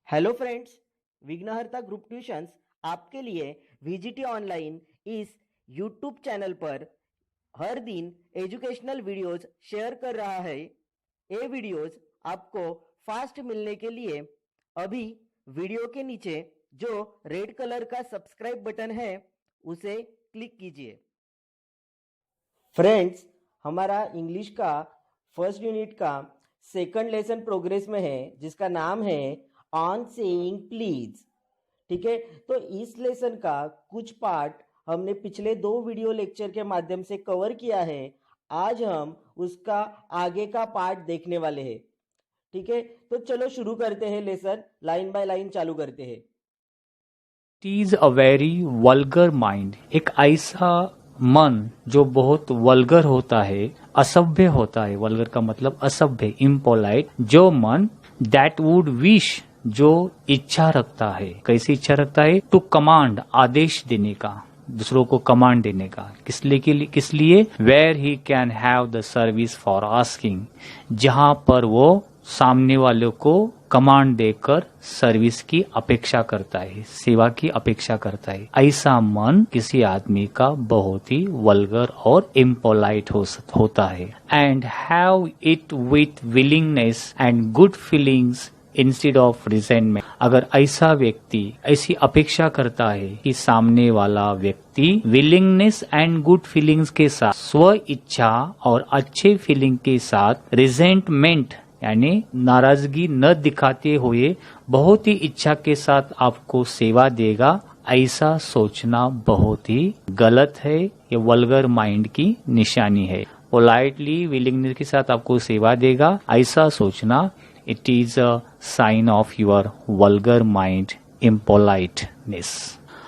Hello friends, विघ्नहर्ता group tuitions आपके लिए वीजीटी ऑनलाइन इस यूट्यूब चैनल पर हर दिन एजुकेशनल वीडियोस शेयर कर रहा है। ये वीडियोस आपको फास्ट मिलने के लिए अभी वीडियो के नीचे जो रेड कलर का सब्सक्राइब बटन है उसे क्लिक कीजिए। फ्रेंड्स, हमारा इंग्लिश का फर्स्ट यूनिट का सेकंड लेसन प्रोग्रेस में है, जिसका नाम है ऑन सेइंग प्लीज। ठीक है, तो इस लेसन का कुछ पार्ट हमने पिछले 2 वीडियो लेक्चर के माध्यम से कवर किया है। आज हम उसका आगे का पार्ट देखने वाले हैं। ठीक है, तो चलो शुरू करते हैं, लेसन लाइन बाय लाइन चालू करते हैं। It is a very vulgar mind, एक ऐसा मन जो बहुत वल्गर होता है, असभ्य होता है। वल्गर का मतलब असभ्य, इम्पोलाइट। जो मन दैट वुड विश, जो इच्छा रखता है। कैसी इच्छा रखता है? टू कमांड, आदेश देने का, दूसरों को कमांड देने का। किस लिए? Where he can have the service for asking, जहां पर वो सामने वालों को कमांड देकर सर्विस की अपेक्षा करता है, सेवा की अपेक्षा करता है। ऐसा मन किसी आदमी का बहुत ही वल्गर और इम्पोलाइट होता है। And have it with willingness and good feelings instead of resentment. अगर ऐसा व्यक्ति ऐसी अपेक्षा करता है कि सामने वाला व्यक्ति विलिंगनेस एंड गुड फीलिंग्स के साथ, स्व इच्छा और अच्छे फीलिंग के साथ, रिजेंटमेंट यानी नाराजगी न दिखाते हुए बहुत ही इच्छा के साथ आपको सेवा देगा, ऐसा सोचना बहुत ही गलत है। ये वल्गर माइंड की निशानी है। पोलाइटली, विलिंगनेस के साथ आपको सेवा देगा, ऐसा सोचना, it is a sign of your vulgar mind, impoliteness.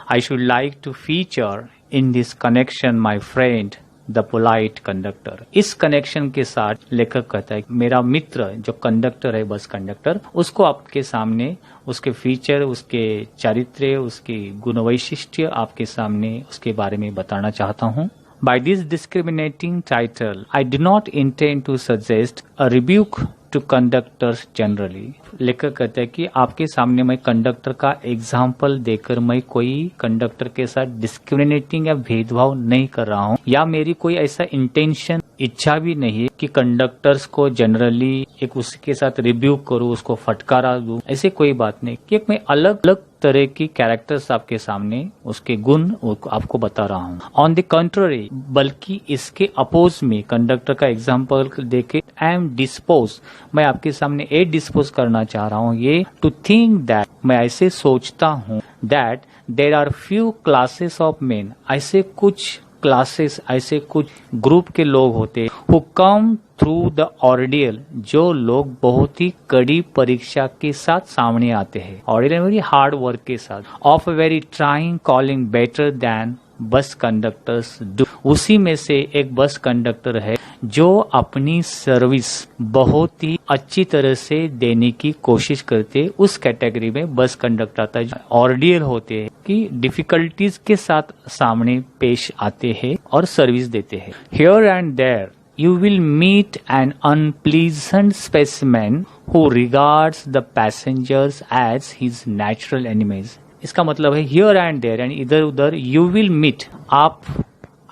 I should like to feature in this connection my friend the polite conductor. इस कनेक्शन के साथ लेखक कहता है मेरा मित्र जो कंडक्टर है, बस कंडक्टर, उसको आपके सामने उसके फीचर, उसके चारित्र्य, उसकी गुण वैशिष्ट्य आपके सामने उसके बारे में बताना चाहता हूँ। By this discriminating title, I do not intend to suggest a rebuke two conductors generally. लेखक कहते हैं कि आपके सामने मैं कंडक्टर का एग्जाम्पल देकर मैं कोई कंडक्टर के साथ डिस्क्रिमिनेटिंग या भेदभाव नहीं कर रहा हूँ, या मेरी कोई ऐसा इंटेंशन, इच्छा भी नहीं है कि कंडक्टर्स को जनरली एक उसके साथ रिव्यू करूँ, उसको फटकारा दूं। ऐसे कोई बात नहीं कि मैं अलग अलग तरह की कैरेक्टर्स आपके सामने, उसके गुण आपको बता रहा हूँ। ऑन द कंट्ररी, बल्कि इसके अपोज में कंडक्टर का एग्जाम्पल देके आई एम डिस्पोज, मैं आपके सामने ये डिस्पोज करना चाह रहा हूँ, ये टू थिंक दैट, मैं ऐसे सोचता हूँ, that there are few classes of men, ऐसे कुछ क्लासेस, ऐसे कुछ ग्रुप के लोग होते who come through the ordeal, जो लोग बहुत ही कड़ी परीक्षा के साथ सामने आते हैं, ऑर्डियल वेरी हार्ड वर्क के साथ, of a very trying calling better than बस कंडक्टर्स डू। उसी में से एक बस कंडक्टर है जो अपनी सर्विस बहुत ही अच्छी तरह से देने की कोशिश करते। उस कैटेगरी में बस कंडक्टर आता है जो ऑर्डियल होते हैं, कि डिफिकल्टीज के साथ सामने पेश आते हैं और सर्विस देते हैं। Here and there you will meet an unpleasant specimen who regards the passengers as his natural enemies. इसका मतलब है हियर एंड देयर, यानी इधर उधर, यू विल मीट, आप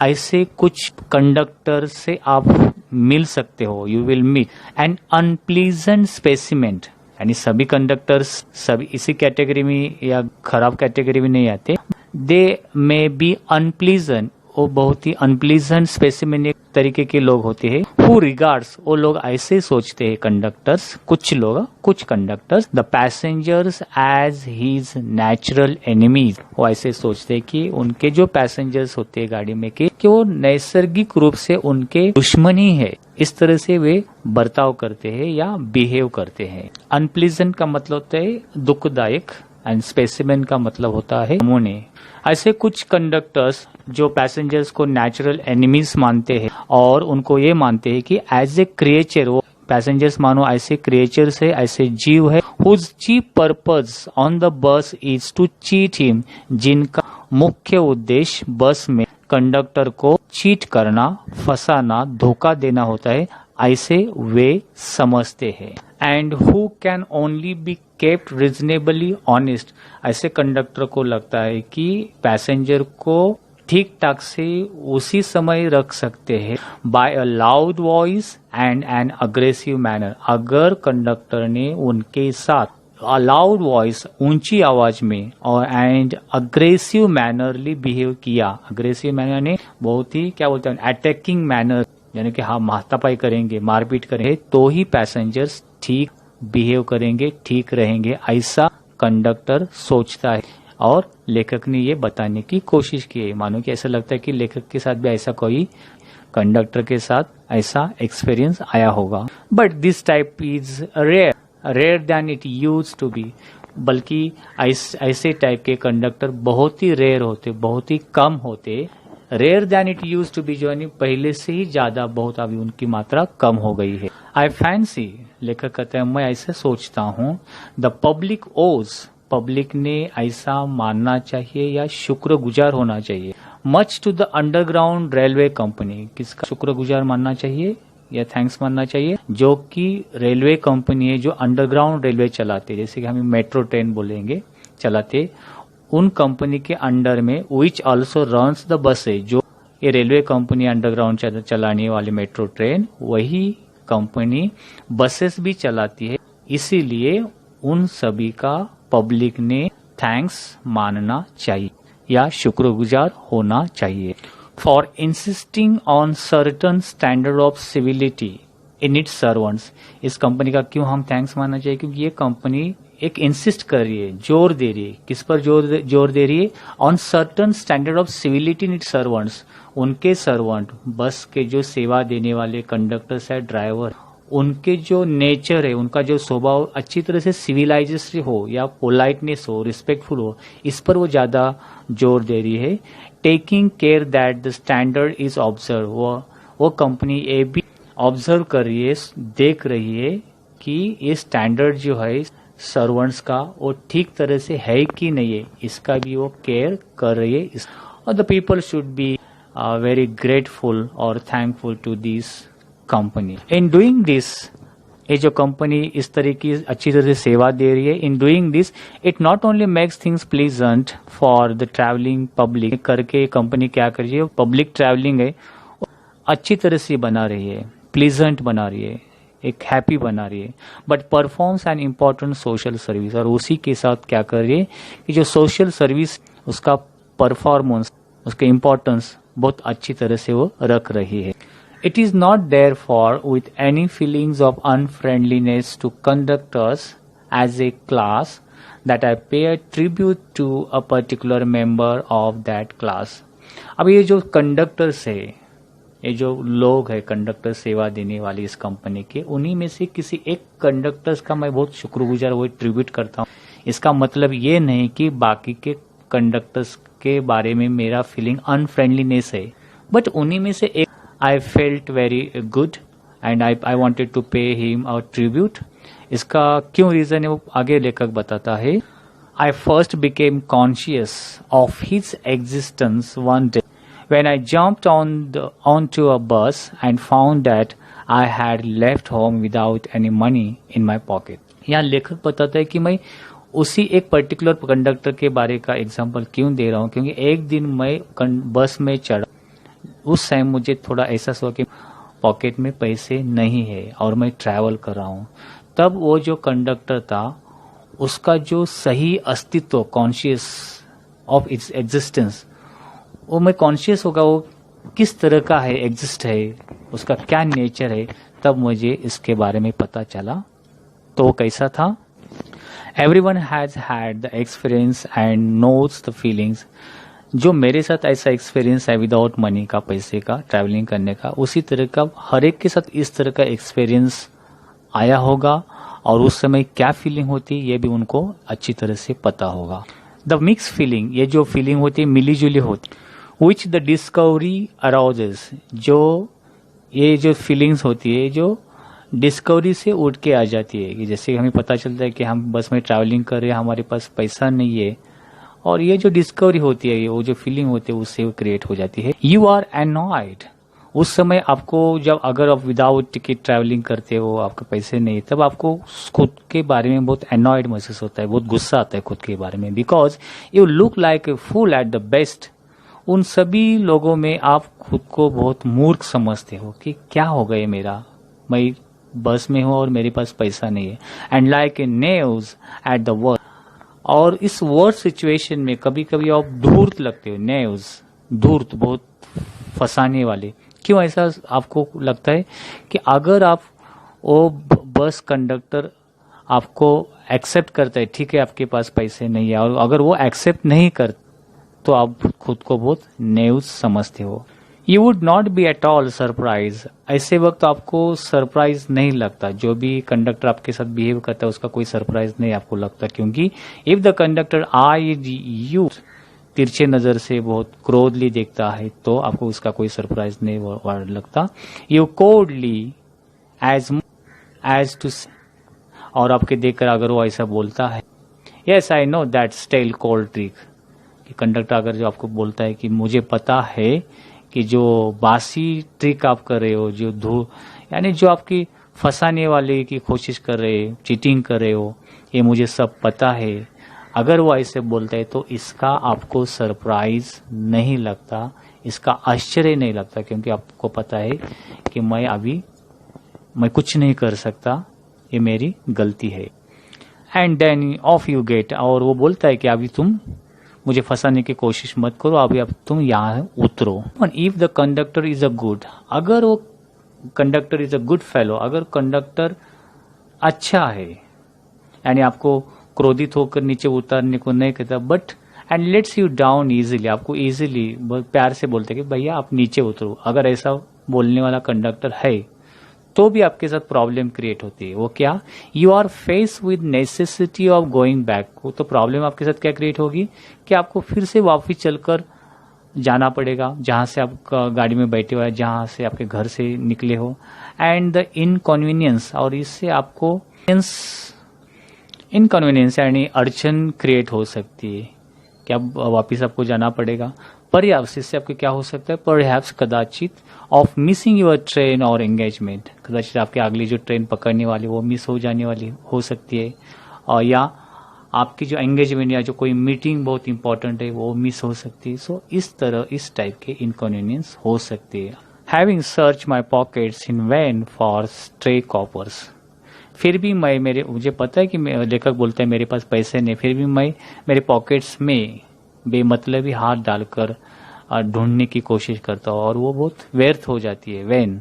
ऐसे कुछ कंडक्टर से आप मिल सकते हो, you will meet an unpleasant specimen, यानी सभी कंडक्टर्स सभी इसी कैटेगरी में या खराब कैटेगरी में नहीं आते। दे मे बी अनप्लीजेंट, वो बहुत ही अनप्लीजेंट स्पेसिमेन एक तरीके के लोग होते हैं। हु रिगार्ड्स, वो लोग ऐसे सोचते हैं कंडक्टर्स, कुछ लोग, कुछ conductors, the passengers as his natural enemies, वो ऐसे सोचते हैं कि उनके जो पैसेंजर्स होते हैं गाड़ी में कि वो नैसर्गिक रूप से उनके दुश्मनी है। इस तरह से वे बर्ताव करते हैं या बिहेव करते हैं। अनप्लीजेंट का मतलब होता है दुखदायक, एंड स्पेसिमेन का मतलब होता है नमूने। ऐसे कुछ कंडक्टर्स जो पैसेंजर्स को नेचुरल एनिमीज मानते हैं और उनको ये मानते हैं कि एज ए क्रिएचर, वो पैसेंजर्स मानो ऐसे क्रिएचर्स है, ऐसे जीव है, whose chief purpose on the bus is to cheat him, जिनका मुख्य उद्देश्य बस में कंडक्टर को चीट करना, फंसाना, धोखा देना होता है। ऐसे वे समझते हैं। And who can only be kept reasonably honest, ऐसे कंडक्टर को लगता है कि पैसेंजर को ठीक ठाक से उसी समय रख सकते हैं by a loud voice and an aggressive manner. अगर कंडक्टर ने उनके साथ लाउड वॉइस, ऊंची आवाज में, और एंड अग्रेसिव मैनरली बिहेव किया, अग्रेसिव मैनर ने बहुत ही क्या बोलते हैं अटैकिंग मैनर, यानी कि हाँ हाथापाई करेंगे, मारपीट करेंगे, तो ही पैसेंजर्स ठीक बिहेव करेंगे, ठीक रहेंगे, ऐसा कंडक्टर सोचता है। और लेखक ने ये बताने की कोशिश की है। मानो कि ऐसा लगता है कि लेखक के साथ भी ऐसा कोई कंडक्टर के साथ ऐसा एक्सपीरियंस आया होगा। But this type is rare than it use to be, बल्कि ऐसे टाइप के कंडक्टर बहुत ही रेयर होते, बहुत ही कम होते। Rare than it use to be जो है पहले से ही ज्यादा बहुत अभी उनकी मात्रा कम हो गई है। आई फैंसी, लेखक कहते हैं मैं ऐसे सोचता हूँ, द पब्लिक ओज, पब्लिक ने ऐसा मानना चाहिए या शुक्रगुजार होना चाहिए, much to the underground railway company, किसका शुक्रगुजार मानना चाहिए या थैंक्स मानना चाहिए, जो कि रेलवे कंपनी है जो अंडरग्राउंड रेलवे चलाते, जैसे कि हम मेट्रो ट्रेन बोलेंगे चलाते, उन कंपनी के अंडर में which also runs the buses, जो ये रेलवे कंपनी अंडरग्राउंड चलाने वाली मेट्रो ट्रेन, वही कंपनी बसेस भी चलाती है। इसीलिए उन सभी का पब्लिक ने थैंक्स मानना चाहिए या शुक्रगुजार होना चाहिए। For insisting on certain standard of civility in its servants, इस कंपनी का क्यों हम थैंक्स मानना चाहिए, क्योंकि ये कंपनी एक इंसिस्ट कर रही है, जोर दे रही है, किस पर जोर दे रही है, on certain standard of civility in its servants, उनके सर्वेंट, बस के जो सेवा देने वाले कंडक्टर्स है, ड्राइवर, उनके जो नेचर है, उनका जो स्वभाव अच्छी तरह से सिविलाइजेशन हो या पोलाइटनेस हो, रिस्पेक्टफुल हो, इस पर वो ज्यादा जोर दे रही है। Taking care that the standard is observe, वो कंपनी ये भी ऑब्जर्व कर रही है, देख रही है कि ये स्टैंडर्ड जो है सर्वेंट्स का वो ठीक तरह से है कि नहीं है, इसका भी वो केयर कर रही है। और the people should be very grateful और thankful to this company. In doing this, ये जो कंपनी इस तरह की अच्छी तरह से सेवा दे रही है, इन doing this it not only makes things pleasant for the travelling public, करके कंपनी क्या कर रही है, पब्लिक ट्रैवलिंग है अच्छी तरह से बना रही है, प्लीजेंट बना रही है, एक हैप्पी बना रही है, but performs an important social service, और उसी के साथ क्या कर रही है कि जो सोशल सर्विस उसका परफॉर्मेंस, उसका इम्पोर्टेंस बहुत अच्छी तरह से वो रख रही है। It is not therefore with any feelings of unfriendliness to conductors as a class that I pay a tribute to a particular member of that class. अब ये जो कंडक्टर्स है, ये जो लोग है कंडक्टर सेवा देने वाली इस कंपनी के, उन्हीं में से किसी एक कंडक्टर्स का मैं बहुत शुक्रगुजार, वो ट्रिब्यूट करता हूँ। इसका मतलब ये नहीं कि बाकी के कंडक्टर्स के बारे में मेरा फीलिंग अनफ्रेंडलीनेस है, बट उन्हीं में से एक I felt very good and I wanted to pay him a tribute. इसका क्यों रीजन है वो आगे लेखक बताता है। I first became conscious of his existence one day when I jumped onto a bus and found that I had left home without any money in my pocket. यहाँ लेखक बताता है कि मैं उसी एक पर्टिकुलर कंडक्टर के बारे का एग्जाम्पल क्यों दे रहा हूँ, क्योंकि एक दिन मैं बस में चढ़ा, उस टाइम मुझे थोड़ा एहसास हुआ कि पॉकेट में पैसे नहीं है और मैं ट्रैवल कर रहा हूँ। तब वो जो कंडक्टर था उसका जो सही अस्तित्व, कॉन्शियस ऑफ इट्स एग्जिस्टेंस, वो मैं कॉन्शियस होगा वो किस तरह का है, एग्जिस्ट है, उसका क्या नेचर है, तब मुझे इसके बारे में पता चला। तो वो कैसा था? Everyone has had the experience and knows the feelings, जो मेरे साथ ऐसा एक्सपीरियंस है विदाउट मनी का, पैसे का, ट्रैवलिंग करने का, उसी तरह का हर एक के साथ इस तरह का एक्सपीरियंस आया होगा और उस समय क्या फीलिंग होती ये भी उनको अच्छी तरह से पता होगा। द मिक्स फीलिंग, ये जो फीलिंग होती है मिली जुली होती, विच द डिस्कवरी अराउजेस, जो ये जो फीलिंग्स होती है जो डिस्कवरी से उठ के आ जाती है, कि जैसे हमें पता चलता है कि हम बस में ट्रैवलिंग कर रहे हैं, हमारे पास पैसा नहीं है, और ये जो डिस्कवरी होती है, वो जो फीलिंग होती है उससे वो क्रिएट हो जाती है। यू आर एनॉयड उस समय आपको जब अगर आप विदाउट टिकट ट्रैवलिंग करते हो, आपके पैसे नहीं, तब आपको खुद के बारे में बहुत एनॉयड महसूस होता है, बहुत गुस्सा आता है खुद के बारे में, because you look like a fool at the best. उन सभी लोगों में आप खुद को बहुत मूर्ख समझते हो कि क्या हो गए मेरा, मैं बस में हूं और मेरे पास पैसा नहीं है, and like a Neves at the worst. और इस वर्स्ट सिचुएशन में कभी कभी आप धूर्त लगते हो, नेव्स धूर्त, बहुत फंसाने वाले। क्यों ऐसा आपको लगता है कि अगर आप वो बस कंडक्टर आपको एक्सेप्ट करता है, ठीक है आपके पास पैसे नहीं है, और अगर वो एक्सेप्ट नहीं कर तो आप खुद को बहुत नेव्स समझते हो। You would not be at all surprise, ऐसे वक्त आपको सरप्राइज नहीं लगता, जो भी कंडक्टर आपके साथ बिहेव करता है उसका कोई सरप्राइज नहीं आपको लगता, क्योंकि if the conductor eyes you, तिरछे नजर से बहुत क्रोधली देखता है, तो आपको उसका कोई सरप्राइज नहीं लगता। यू कोल्डली एज टू, और आपके देखकर अगर वो ऐसा बोलता है, yes I know that stale cold trick, कि कंडक्टर अगर जो आपको बोलता है कि मुझे पता है कि जो बासी ट्रिक आप कर रहे हो, जो यानी जो आपकी फंसाने वाले की कोशिश कर रहे हो, चीटिंग कर रहे हो, ये मुझे सब पता है, अगर वो ऐसे बोलता है तो इसका आपको सरप्राइज नहीं लगता, इसका आश्चर्य नहीं लगता, क्योंकि आपको पता है कि मैं कुछ नहीं कर सकता, ये मेरी गलती है। And then off you get, और वो बोलता है कि अभी तुम मुझे फंसाने की कोशिश मत करो, अभी अब तुम यहाँ उतरो। If the conductor is a good, अगर वो conductor is a good fellow, अगर कंडक्टर अच्छा है, यानी आपको क्रोधित होकर नीचे उतारने को नहीं कहता, but and let's you down easily, आपको इजीली प्यार से बोलते कि भैया आप नीचे उतरो, अगर ऐसा बोलने वाला कंडक्टर है तो भी आपके साथ प्रॉब्लम क्रिएट होती है। वो क्या, you are face with necessity of going back, तो प्रॉब्लम आपके साथ क्या क्रिएट होगी कि आपको फिर से वापस चलकर जाना पड़ेगा जहां से आप गाड़ी में बैठे हुए हैं, जहां से आपके घर से निकले हो, एंड द इनकन्वीनियंस, और इससे आपको इनकन्वीनियंस यानी अड़चन क्रिएट हो सकती है कि अब वापस आपको जाना पड़ेगा। परहैप्स, इससे आपको क्या हो सकता है, परहैप्स कदाचित ऑफ मिसिंग योर ट्रेन और एंगेजमेंट, कदाचित आपके अगली जो ट्रेन पकड़ने वाली वो मिस हो जाने वाली हो सकती है, और या आपकी जो एंगेजमेंट या जो कोई मीटिंग बहुत इंपॉर्टेंट है वो मिस हो सकती है। सो इस तरह इस टाइप के इनकन्वीनियंस हो सकते हैं। Having search my pockets in vain for stray coppers, फिर भी मुझे पता है कि लेखक बोलता है मेरे पास पैसे नहीं, फिर भी मैं मेरे पॉकेट्स में बेमतलब ही हाथ डालकर ढूंढने की कोशिश करता हूँ, और वो बहुत व्यर्थ हो जाती है। वैन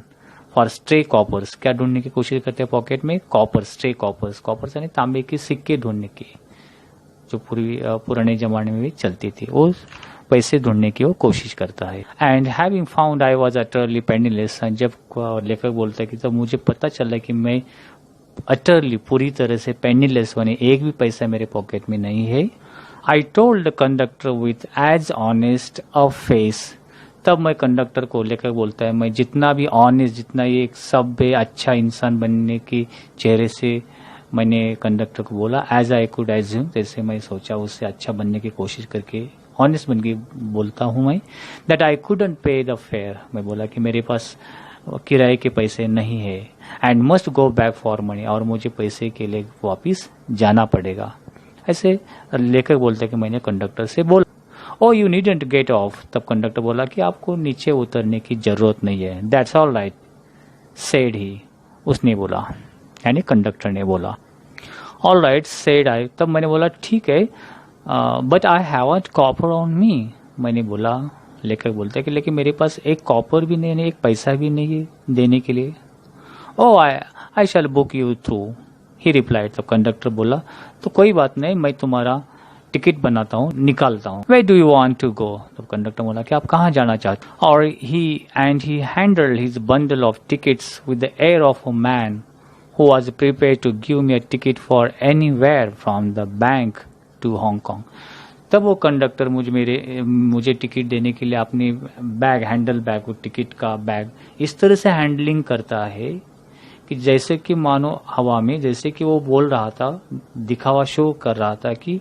फॉर स्ट्रे कॉपर्स, क्या ढूंढने की कोशिश करते हैं पॉकेट में, कॉपर, स्ट्रे कॉपर्स, कॉपर्स यानी तांबे के सिक्के ढूंढने की, जो पुराने जमाने में भी चलती थी, वो पैसे ढूंढने की वो कोशिश करता है। And having found I was utterly penniless, जब लेखक बोलता है कि तब मुझे पता चला कि मैं अटरली पूरी तरह से पेनीलेस होने, एक भी पैसा मेरे पॉकेट में नहीं है। I told the conductor with as honest a face, तब मैं कंडक्टर को लेकर बोलता है, मैं जितना भी ऑनेस्ट, जितना ये एक सभ्य अच्छा इंसान बनने की चेहरे से मैंने कंडक्टर को बोला, एज आई कुड एज्यूम, जैसे मैं सोचा उससे अच्छा बनने की कोशिश करके ऑनेस्ट बन के बोलता हूँ मैं, दैट आई कुडंट पे द फेयर, मैं बोला कि मेरे पास किराए के पैसे नहीं है, and must go back for money, और मुझे पैसे के लिए वापिस जाना पड़ेगा। ऐसे लेकर बोलते हैं कि मैंने कंडक्टर से बोला, ओ यू नीडंट गेट ऑफ, तब कंडक्टर बोला कि आपको नीचे उतरने की जरूरत नहीं है। That's all right said he, उसने बोला, यानी कंडक्टर ने बोला। ऑल राइट सेड आई, तब मैंने बोला ठीक है, but I have a copper on me, मैंने बोला, लेकर बोलते हैं कि लेकिन मेरे पास एक कॉपर भी नहीं है, एक पैसा भी नहीं है देने के लिए। Oh I shall book you through, he replied, तब कंडक्टर बोला तो कोई बात नहीं, मैं तुम्हारा टिकट बनाता हूँ, निकालता हूँ। Where do you want to go, तब कंडक्टर बोला कि आप कहाँ जाना चाहते हो, और he handled his bundle of tickets with the air of a man who was prepared to give me a ticket for anywhere from the bank to Hong Kong, तब वो कंडक्टर मुझे टिकट देने के लिए अपनी बैग, हैंडल बैग, टिकट का bag इस तरह से हैंडलिंग करता है कि जैसे कि मानो हवा में, जैसे कि वो बोल रहा था, दिखावा शो कर रहा था कि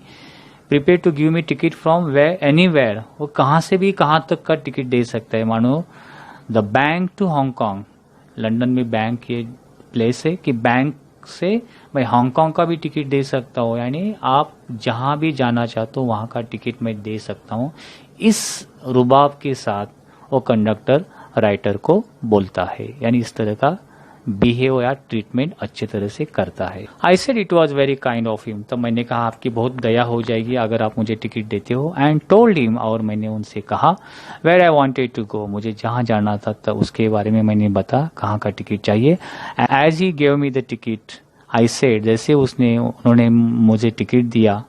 prepare to give me ticket from where anywhere, वो कहाँ से भी कहाँ तक का टिकट दे सकता है, मानो the bank to Hong Kong, London में बैंक ये प्लेस है कि बैंक से मैं हांगकांग का भी टिकट दे सकता हूँ, यानी आप जहां भी जाना चाहते हो वहां का टिकट मैं दे सकता हूँ। इस रुबाब के साथ वो कंडक्टर राइटर को बोलता है, यानी इस तरह का बिहेव या ट्रीटमेंट अच्छे तरह से करता है। I said it was very kind of him, तब मैंने कहा आपकी बहुत दया हो जाएगी अगर आप मुझे टिकट देते हो। एंड टोल्ड हिम, और मैंने उनसे कहा where I wanted to go, मुझे जहाँ जाना था तब उसके बारे में मैंने बता कहाँ का टिकट चाहिए। As he gave me the ticket I said, जैसे उन्होंने मुझे टिकट दिया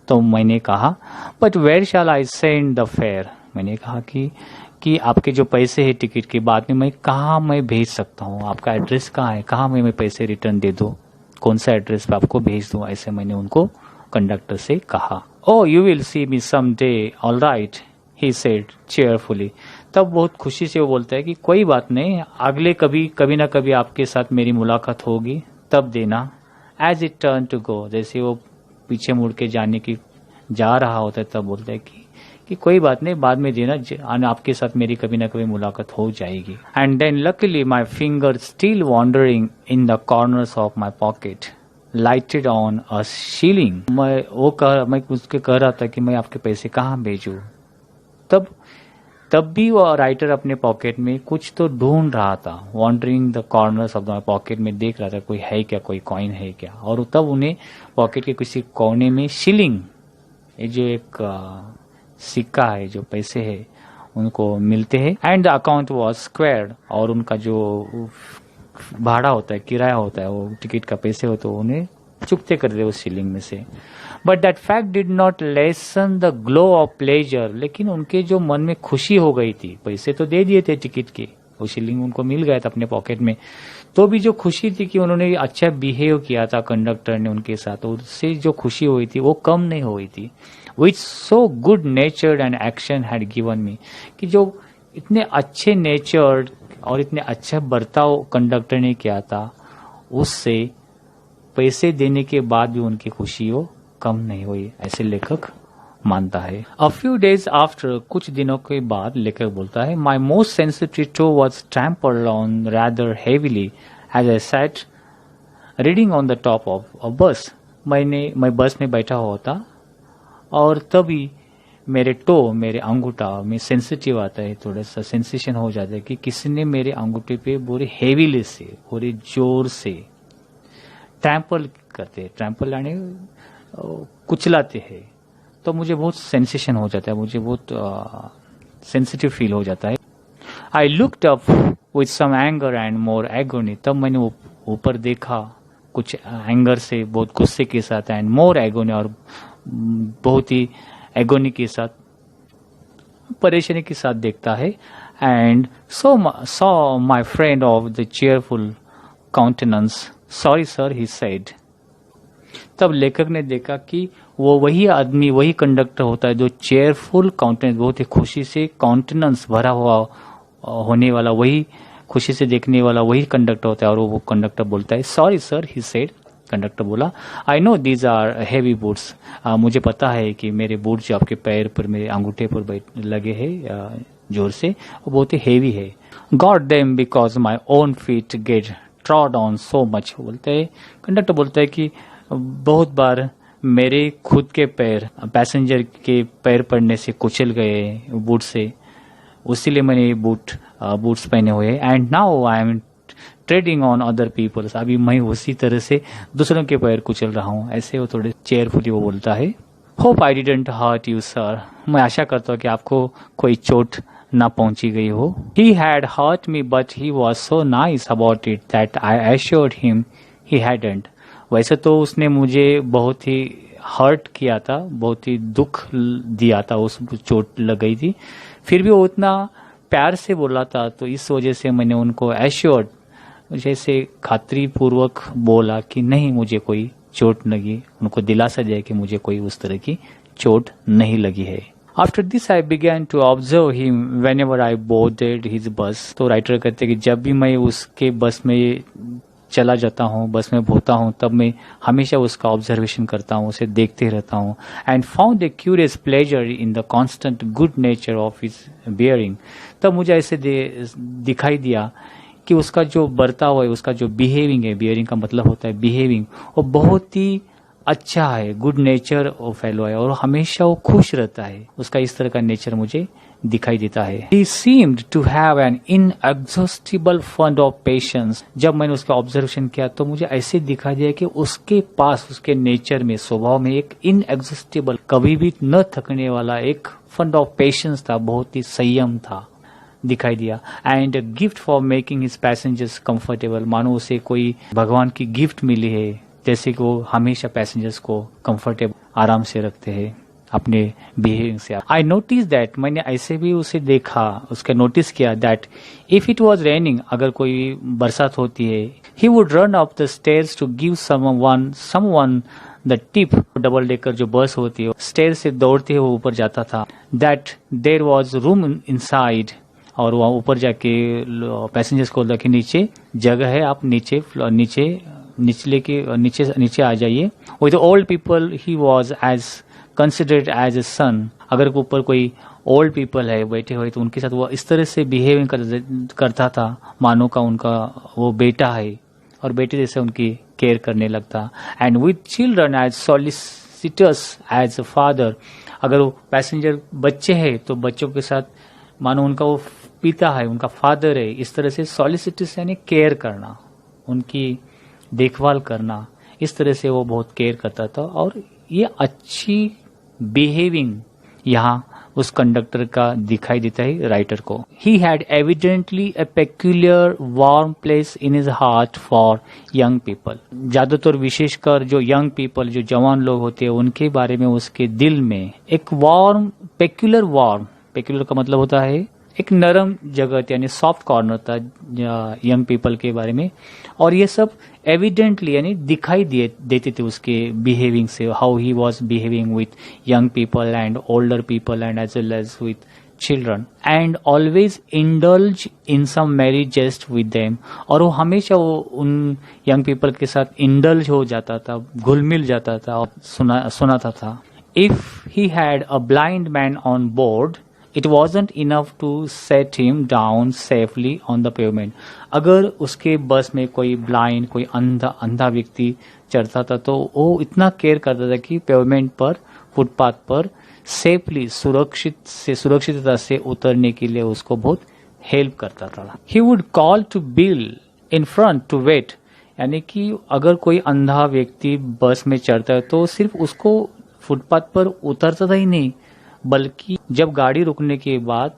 तो मैंने कहा but where shall I send the fare, मैंने कहा कि आपके जो पैसे हैं टिकट के बाद में मैं कहाँ मैं भेज सकता हूँ, आपका एड्रेस कहाँ है, कहाँ मैं पैसे रिटर्न दे दूँ, कौन सा एड्रेस पे आपको भेज दूँ, ऐसे मैंने उनको कंडक्टर से कहा। Oh you will see me some day, all right he said cheerfully, तब बहुत खुशी से वो बोलता है कि कोई बात नहीं, अगले कभी ना कभी आपके साथ मेरी मुलाकात होगी तब देना। As it turn to go, जैसे वो पीछे मुड़ के जा रहा होता है तब बोलता है कि कोई बात नहीं, बाद में देना, आपके साथ मेरी कभी ना कभी मुलाकात हो जाएगी। And then luckily my finger still wandering in the corners of my pocket lighted on a shilling, मैं उसके कह रहा था कि मैं आपके पैसे कहाँ भेजूं। तब भी वो राइटर अपने पॉकेट में कुछ तो ढूंढ रहा था, wandering the corners of the pocket में देख रहा था कोई है क्या, कोई कॉइन है क्या। और तब उन्हें पॉकेट के किसी कोने में शिलिंग, ये जो एक सिक्का है, जो पैसे है उनको मिलते हैं। And the account was squared, और उनका जो भाड़ा होता है, किराया होता है, वो टिकट का पैसे हो तो उन्हें चुकते कर दे उस शिलिंग में से। But that fact did not lesson the glow of pleasure, लेकिन उनके जो मन में खुशी हो गई थी, पैसे तो दे दिए थे टिकट के, वो शिलिंग उनको मिल गया था अपने पॉकेट में, तो भी जो खुशी थी कि उन्होंने अच्छा बिहेव किया था कंडक्टर ने उनके साथ, तो उससे जो खुशी हुई थी वो कम नहीं हुई थी। Which so good natured and action had given me, कि जो इतने अच्छे नेचर्ड और इतने अच्छा बर्ताव कंडक्टर ने किया था, उससे पैसे देने के बाद भी उनकी खुशी वो कम नहीं हुई, ऐसे लेखक मानता है। अ फ्यू डेज आफ्टर, कुछ दिनों के बाद लेखक बोलता है, my most sensitive toe was trampled on rather heavily as I sat reading on the top of a bus, मैं बस में बैठा हुआ था और तभी मेरे अंगूठा में सेंसिटिव आता है, थोड़ा सा सेंसेशन हो जाता है कि किसी ने मेरे अंगूठे पे पूरे हेवीली से, पूरे जोर से ट्रैम्पल करते हैं, ट्रैम्पल यानी कुचलाते हैं, तो मुझे बहुत सेंसेशन हो जाता है, मुझे बहुत सेंसिटिव फील हो जाता है। I looked up with some anger and more agony, तब मैंने ऊपर देखा कुछ एंगर से, बहुत गुस्से के साथ, एंड मोर एगोनी, और बहुत ही एगोनी के साथ, परेशानी के साथ देखता है। And saw my friend of the cheerful countenance, sorry sir he said, तब लेखक ने देखा कि वो वही आदमी, वही कंडक्टर होता है जो चेयरफुल काउंटेनेंस, बहुत ही खुशी से काउंटेनेंस भरा हुआ होने वाला, वही खुशी से देखने वाला वही कंडक्टर होता है। और वो कंडक्टर बोलता है sorry sir he said, conductor बोला I know these are heavy boots, मुझे पता है कि मेरे बूट जो आपके पैर पर, मेरे अंगूठे पर लगे हैं जोर से, वो बहुत ही हैवी है। God them because my own feet get trod on so much, बोलते हैं कंडक्टर बोलता है कि बहुत बार मेरे खुद के पैर पैसेंजर के पैर पड़ने से कुचल गए बूट से, उसीलिए मैंने बूट्स पहने हुए। And now I am treading on other peoples, अभी मैं उसी तरह से दूसरों के पैर कुचल रहा हूँ, ऐसे वो थोड़े चेयरफुली वो बोलता है। Hope I didn't hurt you sir, मैं आशा करता हूँ कि आपको कोई चोट ना पहुंची गई हो। He had hurt me but he was so nice about it that I assured him he hadn't, वैसे तो उसने मुझे बहुत ही हर्ट किया था, बहुत ही दुख दिया था, उस चोट लग गई थी, फिर भी वो उतना प्यार से बोला था, तो इस वजह से मैंने उनको एश्योर्ड, जैसे खातरी पूर्वक बोला कि नहीं मुझे कोई चोट लगी, उनको दिलासा दिया कि मुझे कोई उस तरह की चोट नहीं लगी है। After this I began to observe him whenever I boarded his bus, तो राइटर कहते कि जब भी मैं उसके बस में चला जाता हूँ, बस में होता हूँ, तब मैं हमेशा उसका ऑब्जर्वेशन करता हूँ, उसे देखते रहता हूँ। And found a curious pleasure in the constant good nature of his bearing. तब मुझे ऐसे दिखाई दिया कि उसका जो बर्ताव है, उसका जो बिहेविंग है, बियरिंग का मतलब होता है बिहेविंग, वो बहुत ही अच्छा है, गुड नेचर वो फेलो है और हमेशा वो खुश रहता है। उसका इस तरह का नेचर मुझे दिखाई देता है। He seemed to have an inexhaustible fund of patience। जब मैंने उसका ऑब्जर्वेशन किया तो मुझे ऐसे दिखाई दिया कि उसके पास, उसके नेचर में, स्वभाव में एक इनएग्जॉस्टिबल, कभी भी न थकने वाला एक फंड ऑफ पेशेंस था, बहुत ही संयम था, दिखाई दिया। And gift for making his passengers comfortable, मानो उसे कोई भगवान की गिफ्ट मिली है, जैसे कि वो हमेशा पैसेंजर्स को कंफर्टेबल, आराम से रखते हैं अपने बिहेविंग से। आई नोटिस दैट, मैंने ऐसे भी उसे देखा, उसका नोटिस किया that if it was raining, अगर कोई बरसात होती है, he would run up the stairs to give someone the tip. Double decker जो बस होती है, स्टेयर से दौड़ते हुए ऊपर जाता था। That there was room inside, और वहाँ ऊपर जाके पैसेंजर्स को बोलता कि नीचे जगह है, आप नीचे आ जाइए। With old people he was as considered as a son. अगर ऊपर कोई ओल्ड पीपल है बैठे हुए तो उनके साथ वो इस तरह से बिहेविंग करता था मानो का उनका वो बेटा है, और बेटे जैसे उनकी केयर करने लगता। And with children as solicitous as a father. अगर वो पैसेंजर बच्चे हैं तो बच्चों के साथ मानो उनका वो पिता है, उनका फादर है, इस तरह से सॉलिसिटस यानी केयर करना, उनकी देखभाल करना, इस तरह से वो बहुत केयर करता था। और ये अच्छी बिहेविंग यहाँ उस कंडक्टर का दिखाई देता है राइटर को। He had evidently A peculiar warm place in his heart for young people. ज्यादातर विशेषकर जो यंग पीपल, जो जवान लोग होते हैं, उनके बारे में उसके दिल में एक पेक्यूलर का मतलब होता है एक नरम जगह, यानी सॉफ्ट कॉर्नर था यंग पीपल के बारे में। और ये सब एविडेंटली यानी दिखाई देते थे उसके बिहेविंग से, how he was behaving with young people and older people and as well as with children, and always indulge in some merry jest with them. और वो हमेशा वो उन यंग पीपल के साथ इंडल्ज हो जाता था, घुल मिल जाता था और सुनाता था। If he had a blind man on board, it wasn't enough to set him down safely on the pavement. अगर उसके बस में कोई ब्लाइंड, कोई अंधा व्यक्ति चढ़ता था तो वो इतना केयर करता था कि पेवमेंट पर, फुटपाथ पर सेफली, सुरक्षितता से उतरने के लिए उसको बहुत हेल्प करता था। He would call to bill in front to wait, यानी कि अगर कोई अंधा व्यक्ति बस में चढ़ता है तो सिर्फ उसको फुटपाथ पर उतरता था ही नहीं, बल्कि जब गाड़ी रुकने के बाद,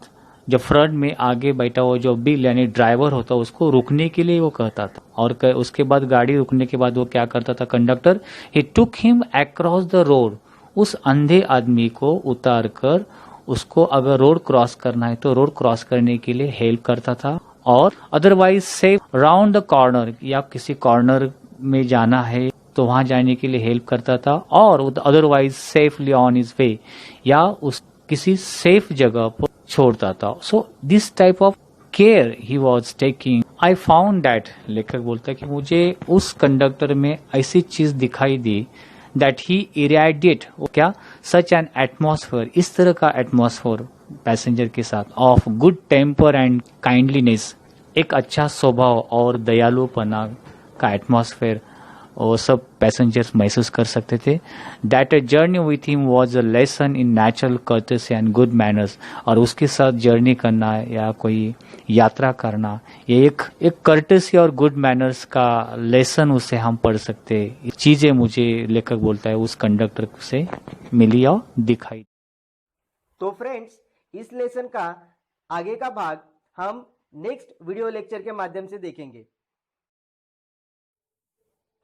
जब फ्रंट में आगे बैठा हुआ जो बिल यानी ड्राइवर होता, उसको रुकने के लिए वो कहता था। और उसके बाद गाड़ी रुकने के बाद वो क्या करता था conductor, he took him across the road. उस अंधे आदमी को उतार कर उसको अगर रोड क्रॉस करना है तो रोड क्रॉस करने के लिए हेल्प करता था। और otherwise safe round the corner, या किसी कॉर्नर में जाना है तो वहां जाने के लिए हेल्प करता था। और otherwise safely on his way, या उस किसी सेफ जगह पर छोड़ता था। So this type of care he was taking. I found that, लेखक बोलता है कि मुझे उस कंडक्टर में ऐसी चीज दिखाई दी, दैट ही इरेडिएट, क्या, सच एन एटमॉस्फेयर, इस तरह का एटमॉस्फेयर पैसेंजर के साथ, ऑफ गुड टेम्पर एंड काइंडलीनेस, एक अच्छा स्वभाव और दयालुपना का एटमॉस्फेयर वो सब पैसेंजर्स महसूस कर सकते थे। That a journey with him was a lesson in natural courtesy and good manners. और उसके साथ जर्नी करना या कोई यात्रा करना, ये एक कर्टसी और गुड मैनर्स का लेसन उससे हम पढ़ सकते। चीजें मुझे लेखक बोलता है उस कंडक्टर से मिली और दिखाई। तो फ्रेंड्स, इस लेसन का आगे का भाग हम नेक्स्ट वीडियो लेक्चर के माध्यम से देखेंगे।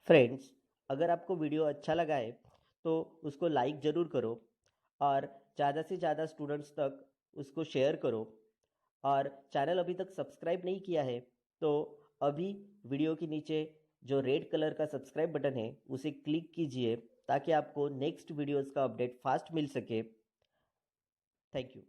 फ्रेंड्स, अगर आपको वीडियो अच्छा लगा है तो उसको लाइक ज़रूर करो और ज़्यादा से ज़्यादा स्टूडेंट्स तक उसको शेयर करो। और चैनल अभी तक सब्सक्राइब नहीं किया है तो अभी वीडियो के नीचे जो रेड कलर का सब्सक्राइब बटन है उसे क्लिक कीजिए ताकि आपको नेक्स्ट वीडियोस का अपडेट फास्ट मिल सके। Thank you.